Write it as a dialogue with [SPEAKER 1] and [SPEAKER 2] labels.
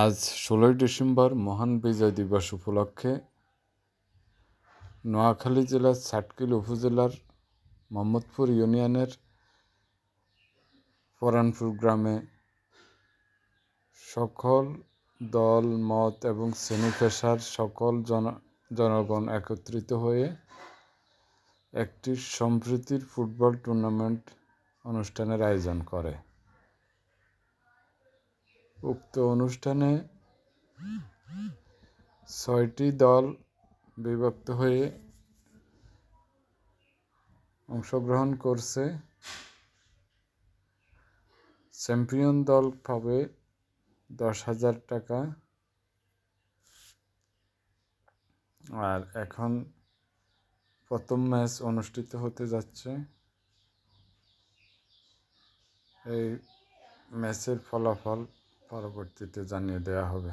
[SPEAKER 1] আজ ১৬ই ডিসেম্বর মহান বিজয় দিবস উপলক্ষে নোয়াখালী জেলার ছাটকিল উপজেলার মোহাম্মদপুর ইউনিয়নের পরানপুর গ্রামে সকল দল মত এবং শ্রেণী পেশার সকল জনগণ একত্রিত হয়ে একটি সম্প্রীতির ফুটবল টুর্নামেন্ট অনুষ্ঠানের আয়োজন করে। উক্ত অনুষ্ঠানে ৬টি দল বিভক্ত হয়ে অংশগ্রহণ করছে। চ্যাম্পিয়ন দল পাবে ১০,০০০ টাকা। আর এখন প্রথম ম্যাচ অনুষ্ঠিত হতে যাচ্ছে। এই ম্যাচের ফলাফল পরবর্তীতে জানিয়ে দেওয়া হবে।